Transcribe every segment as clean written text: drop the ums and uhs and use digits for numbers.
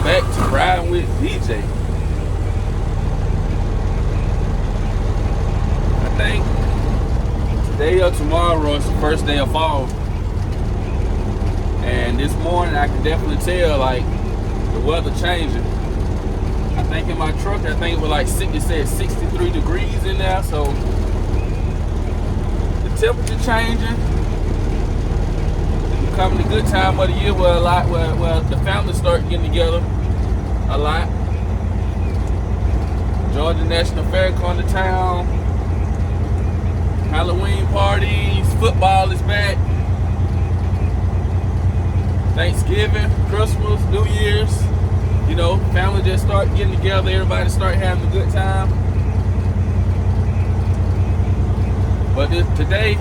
back to Riding with DJ. I think today or tomorrow is the first day of fall. And this morning I can definitely tell like the weather changing. I think in my truck, I think it was like it said 63 degrees in there, so the temperature changing. It's becoming a good time of the year where the families start getting together a lot. Georgia National Fair coming to town. Halloween parties, football is back. Thanksgiving, Christmas, New Year's. You know, family just start getting together, everybody start having a good time. But today,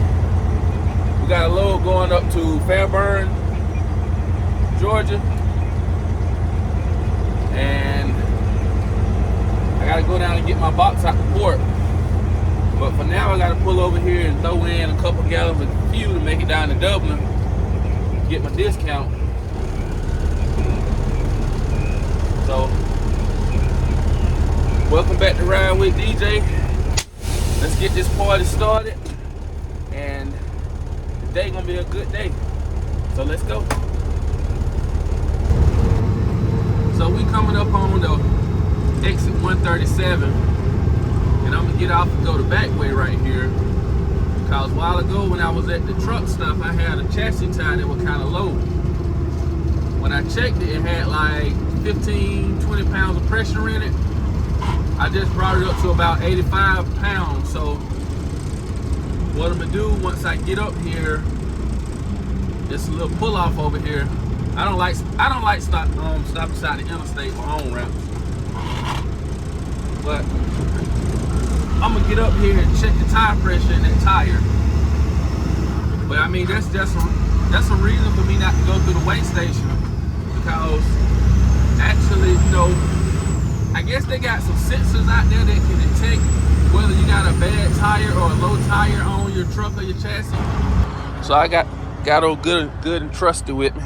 we got a load going up to Fairburn, Georgia. And I gotta go down and get my box out the port. But for now, I gotta pull over here and throw in a couple gallons of fuel to make it down to Dublin, get my discount. So, welcome back to Riding with DJ. Let's get this party started. And today gonna be a good day. So let's go. So we coming up on the exit 137. And I'm gonna get off and go the back way right here. Because a while ago when I was at the truck stop, I had a chassis tire that was kind of low. When I checked it, it had like 15, 20 pounds of pressure in it. I just brought it up to about 85 pounds. So what I'm gonna do once I get up here, just a little pull off over here. I don't like stop beside the interstate or on ramps. But I'm gonna get up here and check the tire pressure in that tire. But I mean that's a reason for me not to go through the weigh station, because actually, you know, I guess they got some sensors out there that can detect whether you got a bad tire or a low tire on your truck or your chassis. So I got old good and trusty with me.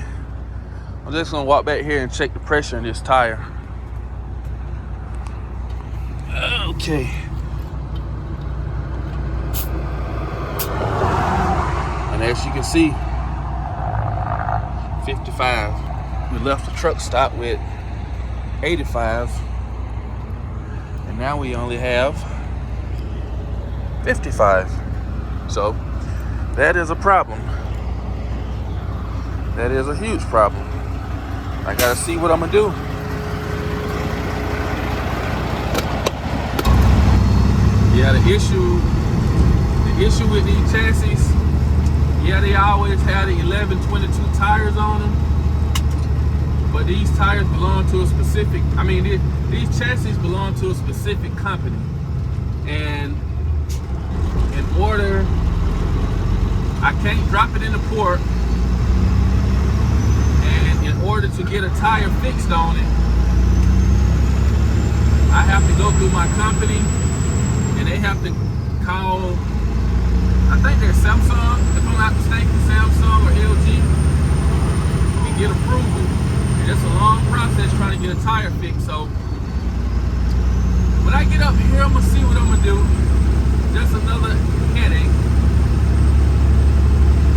I'm just gonna walk back here and check the pressure in this tire. Okay. And as you can see, 55. We left the truck stop with 85. And now we only have 55. So that is a problem. That is a huge problem. I gotta see what I'm gonna do. Yeah, the issue with these chassis, yeah, they always have the 1122 tires on them. But these tires belong to a specific, these chassis belong to a specific company. And in order, I can't drop it in the port. And in order to get a tire fixed on it, I have to go through my company and they have to call, I think they're Samsung, if I'm not mistaken, Samsung or LG, and get approval. It's a long process trying to get a tire fixed. So when I get up here, I'm gonna see what I'm gonna do. Just another headache.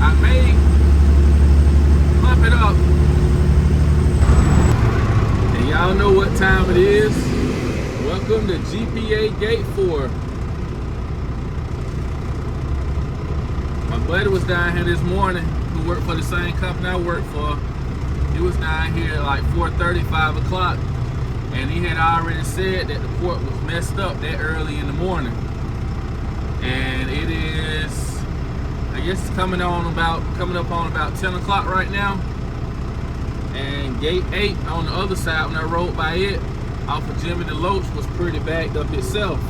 I may pump it up. And y'all know what time it is. Welcome to GPA Gate 4. My buddy was down here this morning, who worked for the same company I work for. He was down here at like 4:30, 5 o'clock, and he had already said that the port was messed up that early in the morning. And it is, I guess it's coming up on about 10 o'clock right now. And gate 8 on the other side, when I rode by it, off of Jimmy DeLoach, was pretty backed up itself.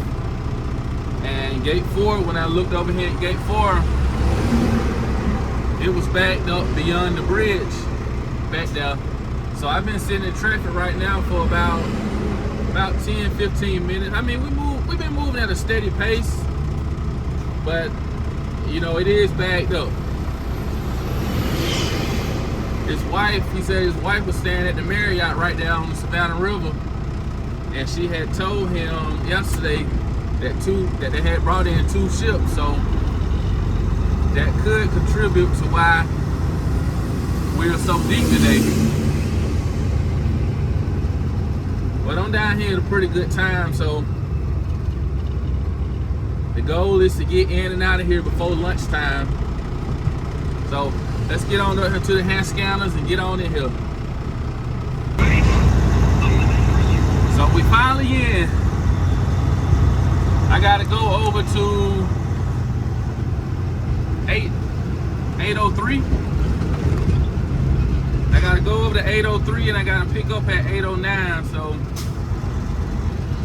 And gate 4, when I looked over here at gate 4, it was backed up beyond the bridge back there. So I've been sitting in traffic right now for about 10-15 minutes. I mean, we've been moving at a steady pace, but you know, it is backed up. his wife, he said his wife was staying at the Marriott right there on the Savannah River, and she had told him yesterday that they had brought in 2 ships, so that could contribute to why we're so deep today. But I'm down here at a pretty good time, so the goal is to get in and out of here before lunchtime. So let's get on up here to the hand scanners and get on in here. So we finally in. I gotta go over to 803. I gotta go over to 803 and I gotta pick up at 809. So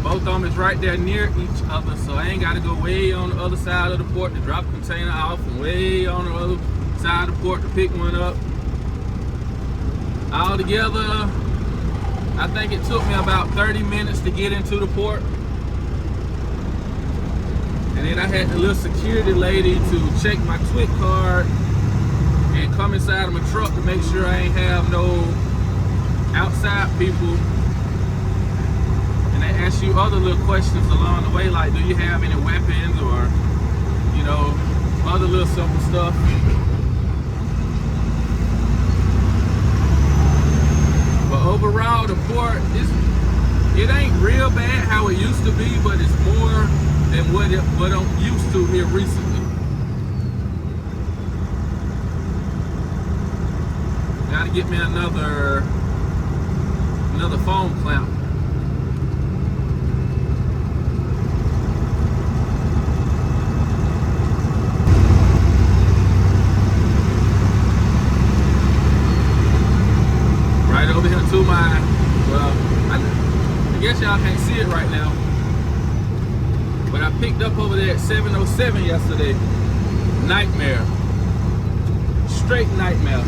both of them is right there near each other. So I ain't gotta go way on the other side of the port to drop a container off and way on the other side of the port to pick one up. All together, I think it took me about 30 minutes to get into the port. And then I had the little security lady to check my TWIC card and come inside of my truck to make sure I ain't have no outside people. And they ask you other little questions along the way, like do you have any weapons, or you know, other little simple stuff. But overall, the port it ain't real bad how it used to be, but it's more than what I'm used to here recently. Gotta get me another foam clamp. Right over here to my, well, I guess y'all can't see it right now, but I picked up over there at 707 yesterday. Nightmare. Straight nightmare.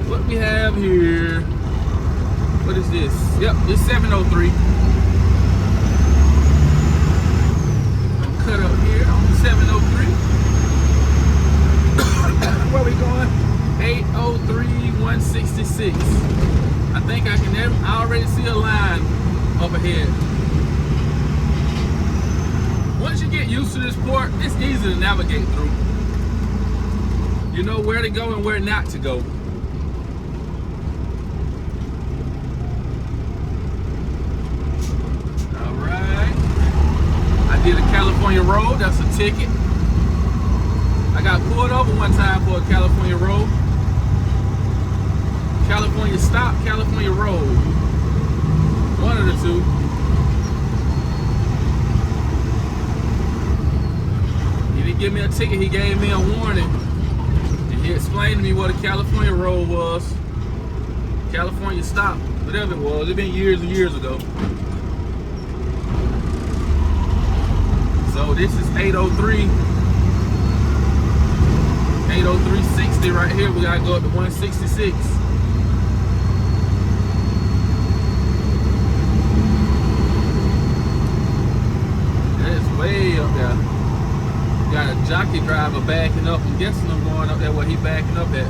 What we have here, what is this? Yep, it's 703. I'm cut up here on 703. Where we going? 803 166. I think I already see a line up ahead. Once you get used to this port, it's easy to navigate through. You know where to go and where not to go. Alright. I did a California road, that's a ticket. I got pulled over one time for a California road. California stop, California road. One of the two. He didn't give me a ticket, he gave me a warning. And he explained to me what a California road was. California stop, whatever it was. It's been years and years ago. So this is 803. 803.60 right here. We gotta go up to 166. That's way up there. Got a jockey driver backing up. I'm guessing I'm going up there where he backing up at.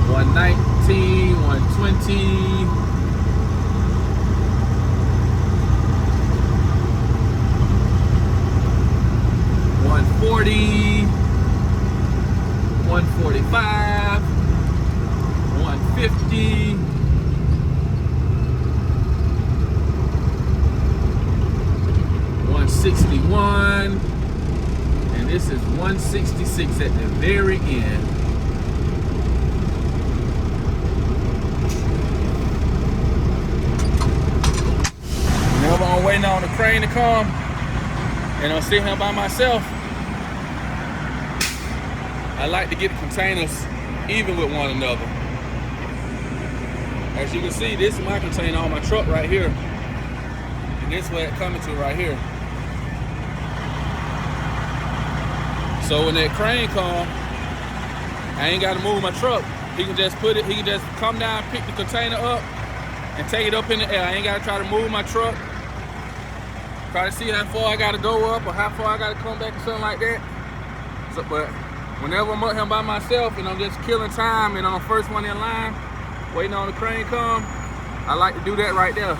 $119, $120. $140, $145, $150, $161, and this is $166 at the very end. Now I'm waiting on the crane to come, and I'm sitting here by myself. I like to get the containers even with one another. As you can see, this is my container on my truck right here. And this is where it's coming to right here. So when that crane comes, I ain't got to move my truck. He can just put it, he can just come down, pick the container up, and take it up in the air. I ain't gotta try to move my truck. Try to see how far I gotta go up or how far I gotta come back or something like that. So, but whenever I'm up here by myself and I'm just killing time and I'm the first one in line, waiting on the crane come, I like to do that right there.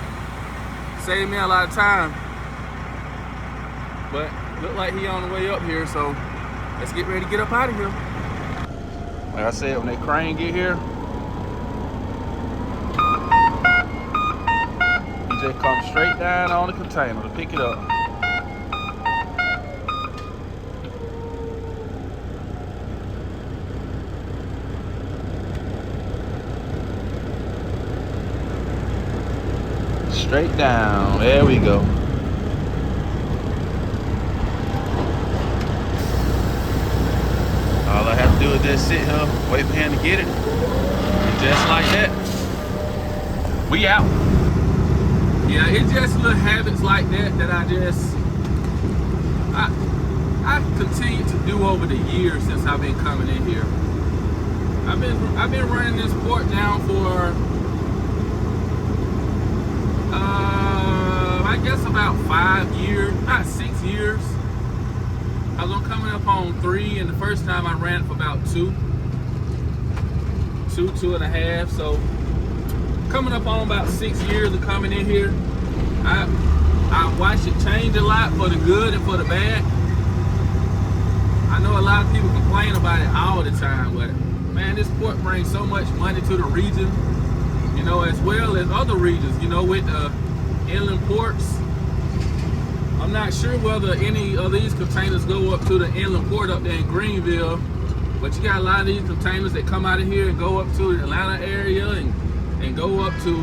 Save me a lot of time. But look like he on the way up here, so let's get ready to get up out of here. Like I said, when that crane get here, he just comes straight down on the container to pick it up. Straight down, there we go. All I have to do is just sit here, wait for him to get it. And just like that, we out. Yeah, it's just little habits like that that I continue to do over the years since I've been coming in here. I've been running this port now for I guess about 5 years, not 6 years. I was coming up on 3, and the first time I ran it for about 2 and a half. So coming up on about 6 years of coming in here. I watched it change a lot for the good and for the bad. I know a lot of people complain about it all the time, but man, this port brings so much money to the region, you know, as well as other regions, you know, with the inland ports. I'm not sure whether any of these containers go up to the inland port up there in Greenville, but you got a lot of these containers that come out of here and go up to the Atlanta area and go up to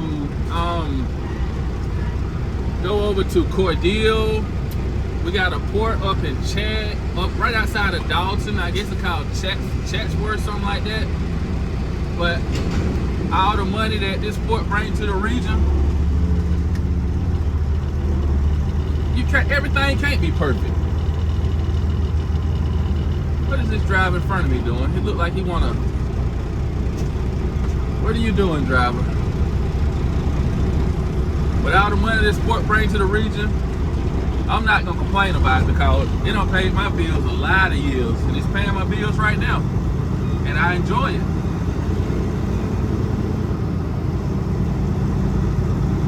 go over to Cordele. We got a port up in Chad, up right outside of Dalton. I guess it's called Chatsworth, something like that. But all the money that this port brings to the region, everything can't be perfect. What is this driver in front of me doing? He looked like he wanna. What are you doing, driver? With all the money this port brings to the region, I'm not gonna complain about it because it don't pay my bills a lot of years, and it's paying my bills right now, and I enjoy it.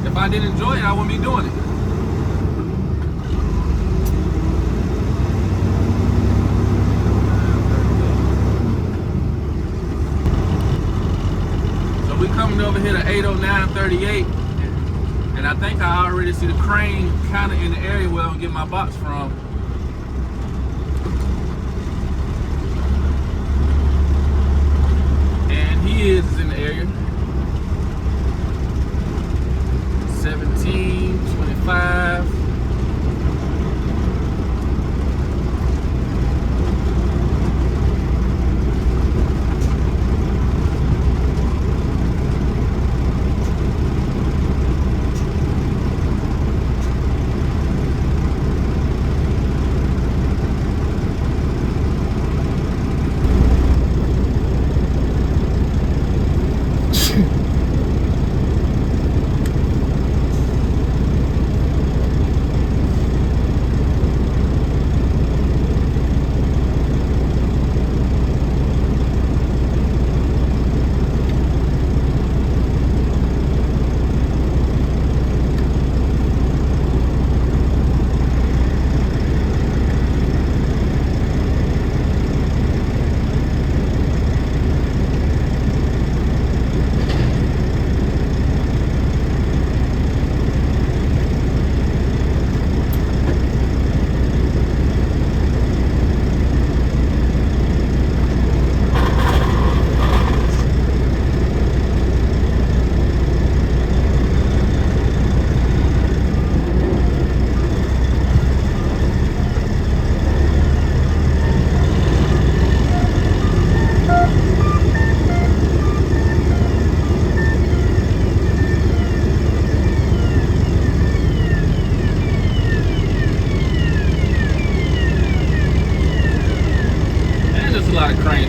If I didn't enjoy it, I wouldn't be doing it. We coming over here to 80938, and I think I already see the crane kind of in the area where I'm getting my box from. And he is in the area. 1725.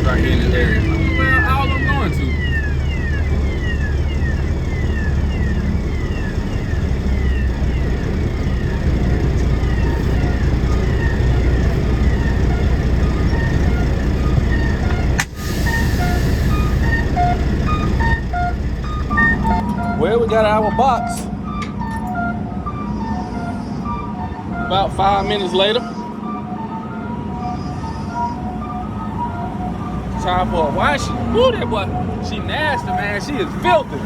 Right here in this area. Well, all I'm going to. got our box. About 5 minutes later. Time for a wash. Ooh, that boy. She nasty, man. She is filthy.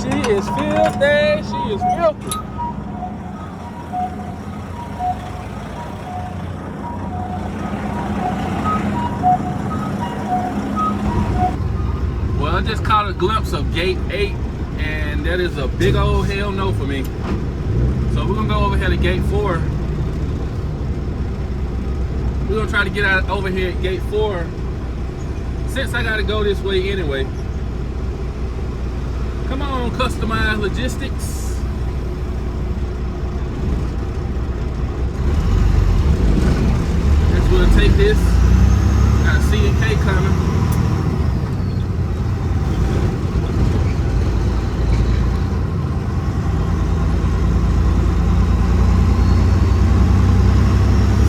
She is filthy. She is filthy. Well, I just caught a glimpse of gate 8, and that is a big old hell no for me. So we're gonna go over here to gate 4. We're gonna try to get out over here at gate 4, since I gotta go this way anyway. Come on, Customized Logistics. Guess we'll take this. Got a C&K coming.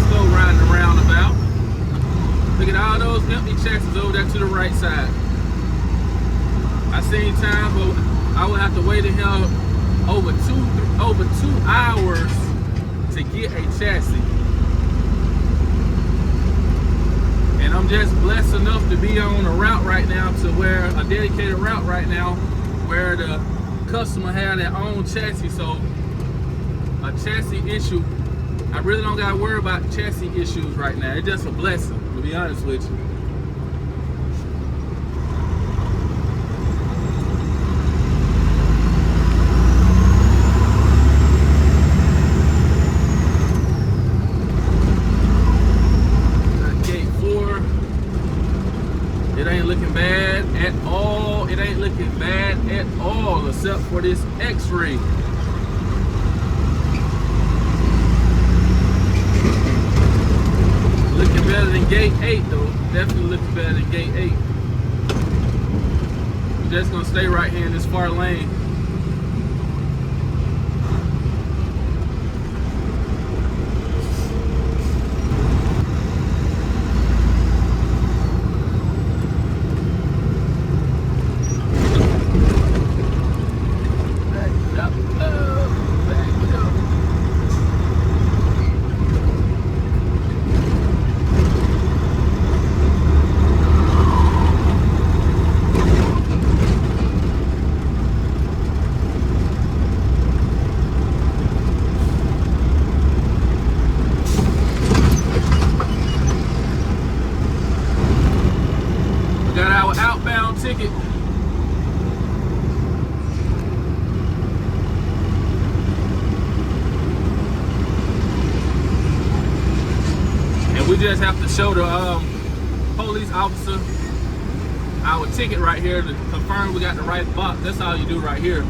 Still riding the roundabout. Look at all those empty chassis over there to the right side. I seen times where I would have to wait in here over two hours to get a chassis. And I'm just blessed enough to be on a route right now, to where a dedicated route right now, where the customer had their own chassis. So a chassis issue, I really don't gotta worry about chassis issues right now. It's just a blessing, to be honest with you. It ain't looking bad at all. It ain't looking bad at all, except for this X-ray. Looking better than gate 8 though. Definitely looking better than gate 8. We're just gonna stay right here in this far lane. Outbound ticket. And we just have to show the police officer our ticket right here to confirm we got the right box. That's all you do right here.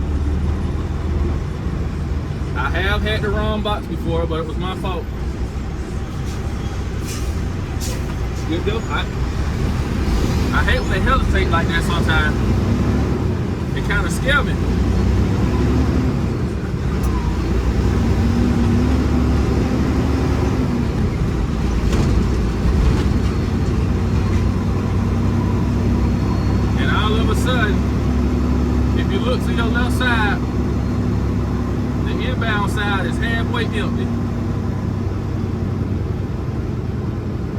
I have had the wrong box before, but it was my fault. Good deal. I hate when they hesitate like that sometimes. It kind of scares me. And all of a sudden, if you look to your left side, the inbound side is halfway empty.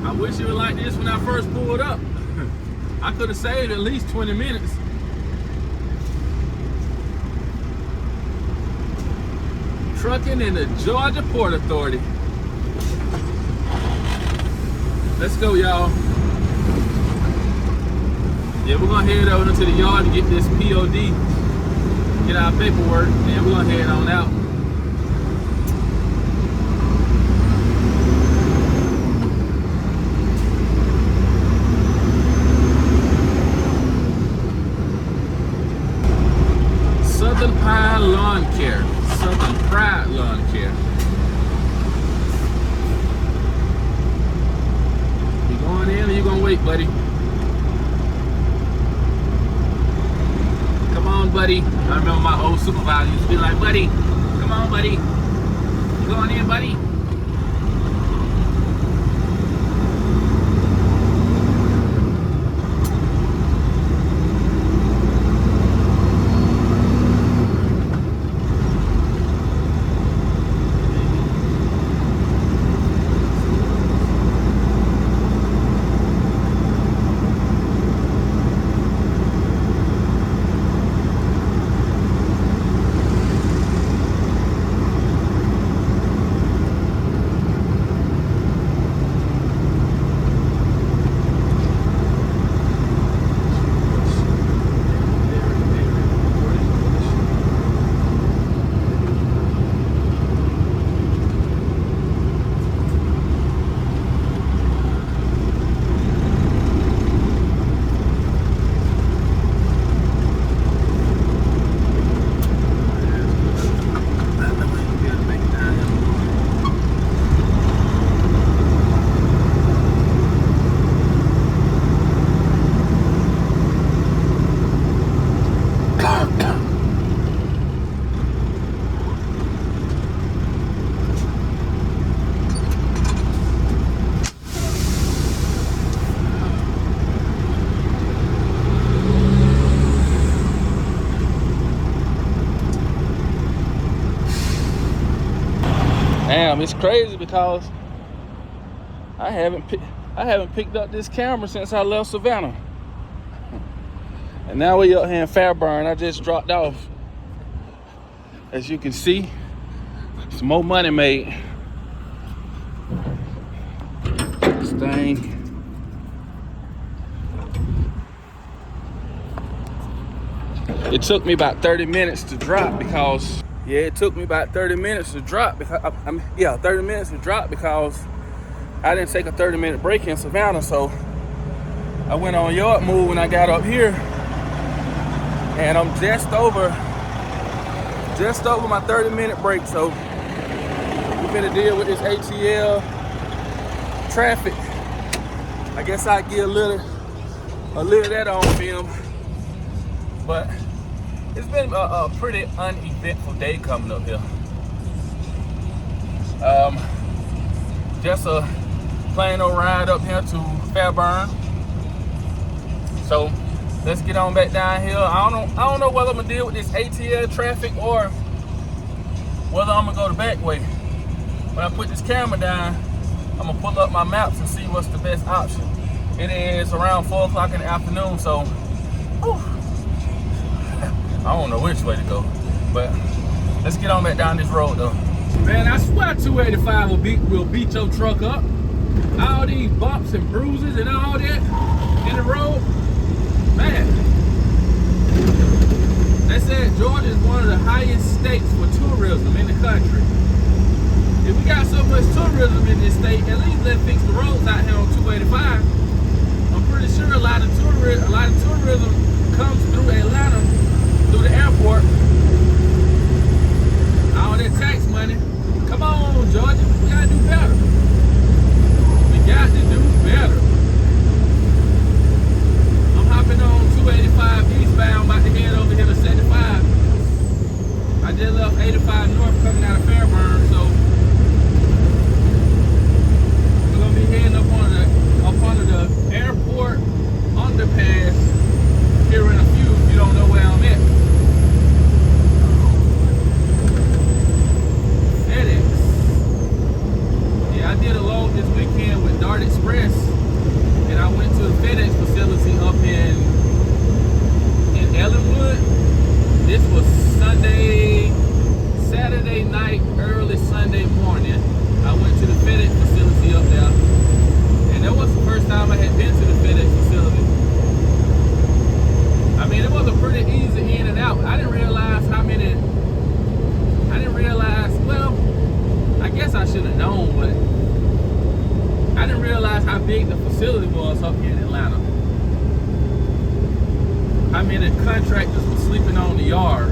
I wish it was like this when I first pulled up. I could have saved at least 20 minutes. Trucking in the Georgia Port Authority. Let's go, y'all. Yeah, we're gonna head over to the yard to get this POD, get our paperwork, and we're gonna head on out. Southern Pride Lawn Care. Southern Pride Lawn Care. You going in or you gonna wait, buddy? Come on, buddy. I remember my old supervisor used to be like, buddy, come on, buddy. You going in, buddy? it's crazy because I haven't picked up this camera since I left Savannah. And now we up here in Fairburn. I just dropped off. As you can see, some more money made. This thing. It took me about 30 minutes to drop because, it took me about 30 minutes to drop because, 30 minutes to drop because I didn't take a 30-minute break in Savannah. So I went on yard move when I got up here, and I'm just over my 30-minute break. So we're gonna deal with this ATL traffic. I guess I get a little of that on film, but it's been a pretty uneventful day coming up here. Just a plain old ride up here to Fairburn. So let's get on back down here. I don't know whether I'm gonna deal with this ATL traffic or whether I'm gonna go the back way. When I put this camera down, I'm gonna pull up my maps and see what's the best option. It is around 4 o'clock in the afternoon, so I don't know which way to go. But let's get on back down this road though. Man, I swear 285 will beat your truck up. All these bumps and bruises and all that in the road. Man, they said Georgia is one of the highest states for tourism in the country. If we got so much tourism in this state, at least let's fix the roads out here on 285. I'm pretty sure a lot of tourism comes through Atlanta, through the airport. All that tax money. Come on, Georgia, we gotta do better. We got to do better. I'm hopping on 285 eastbound, about to head over here to 75. I just left 85 north coming out of Fairburn, so we're gonna be heading up under the airport underpass here in a few if you don't know where I'm at. FedEx. Yeah, I did a load this weekend with Dart Express, and I went to the FedEx facility up in Ellenwood. This was Saturday night, early Sunday morning. I went to the FedEx facility up there, and that was the first time I had been to the FedEx facility. I mean, it was a pretty easy in and out. I didn't realize, well, I guess I should have known, but I didn't realize how big the facility was up here in Atlanta. How many contractors were sleeping on the yard.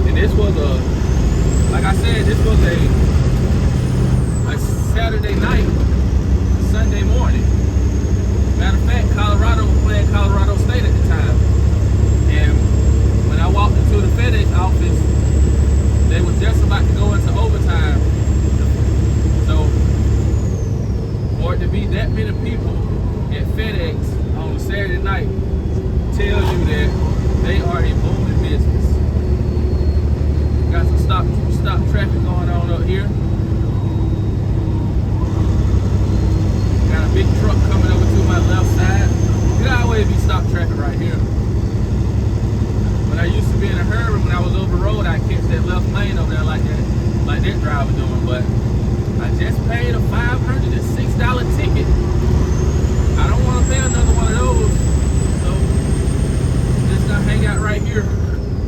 And this was like I said, this was a Saturday night, Sunday morning. Matter of fact, Colorado was playing Colorado State at the time. And when I walked into the FedEx office, they were just about to go into overtime. So, for it to be that many people at FedEx on a Saturday night tells you that they are a booming business. Got some stop traffic going on up here. Got a big truck coming over to my left side. It always be stop traffic right here. When I used to be in a hurry, when I was over the road, I'd catch that left lane over there like that driver doing. But I just paid a $506 ticket. I don't want to pay another one of those. So I'm just gonna hang out right here.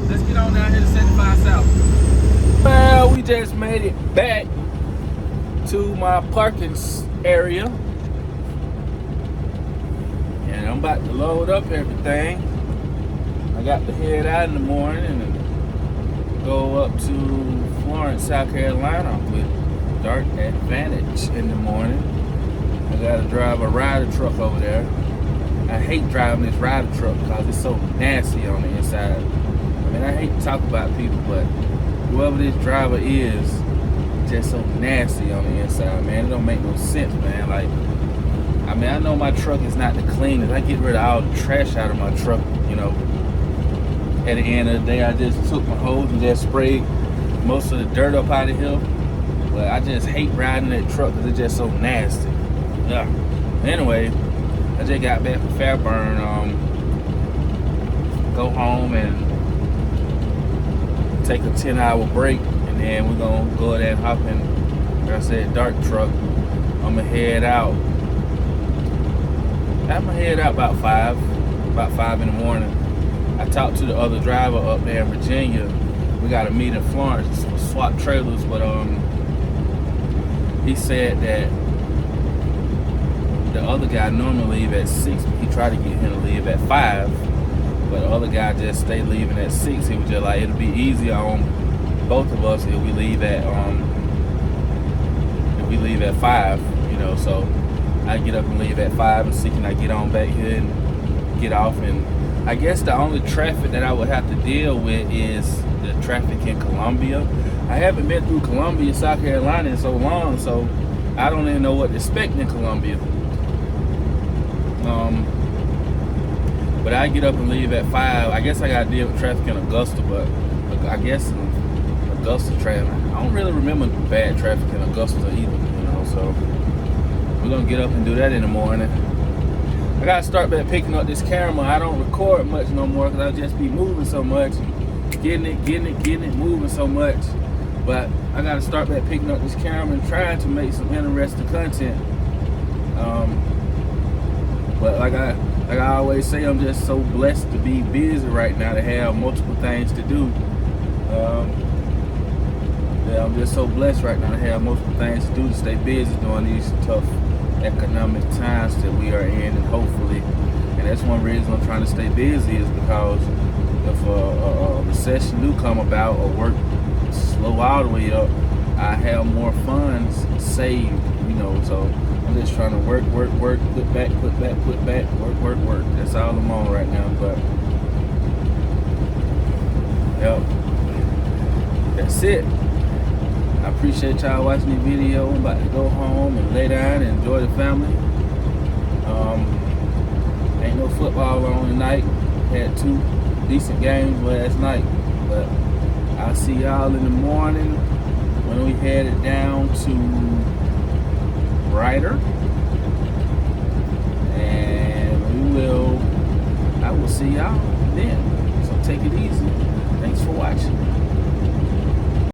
Let's get on down here to 75 South. Well, we just made it back to my parking area. And I'm about to load up everything. I got to head out in the morning and go up to Florence, South Carolina with Dark Advantage in the morning. I gotta drive a rider truck over there. I hate driving this rider truck because it's so nasty on the inside. I mean, I hate to talk about people, but whoever this driver is, just so nasty on the inside, man. It don't make no sense, man. Like, I mean, I know my truck is not the cleanest. I get rid of all the trash out of my truck, you know. At the end of the day, I just took my hose and just sprayed most of the dirt up out of here. But I just hate riding that truck because it's just so nasty. Yeah. Anyway, I just got back from Fairburn. Go home and take a 10-hour break, and then we're gonna go there and hop in, like I said, dark truck. I'ma head out. I'm gonna head out about 5 in the morning. I talked to the other driver up there in Virginia. We got to meet in Florence, swap trailers, but he said that the other guy normally leave at 6. He tried to get him to leave at 5, but the other guy just stayed leaving at 6. He was just like, it'll be easier on both of us if we leave at 5, you know. So I get up and leave at 5 and 6, and I get on back here and get off. And I guess the only traffic that I would have to deal with is the traffic in Columbia. I haven't been through Columbia, South Carolina in so long, so I don't even know what to expect in Columbia. But I get up and leave at 5. I guess I got to deal with traffic in Augusta, but I guess in Augusta traffic, I don't really remember bad traffic in Augusta either, you know, so we're going to get up and do that in the morning. I got to start back picking up this camera. I don't record much no more because I just be moving so much, getting it, moving so much. But I got to start back picking up this camera and trying to make some interesting content. But like I always say, I'm just so blessed to be busy right now, to have multiple things to do. Yeah, I'm just so blessed right now to have multiple things to do, to stay busy during these tough economic times that we are in, and hopefully, and that's one reason I'm trying to stay busy, is because if a recession do come about or work slow all the way up, I have more funds saved, you know. So I'm just trying to work, put back, work. That's all I'm on right now. But yep, that's it. I appreciate y'all watching the video. I'm about to go home and lay down and enjoy the family. Ain't no football on tonight. Had 2 decent games last night, but I'll see y'all in the morning when we headed down to Ryder, and I will see y'all then. So take it easy. Thanks for watching.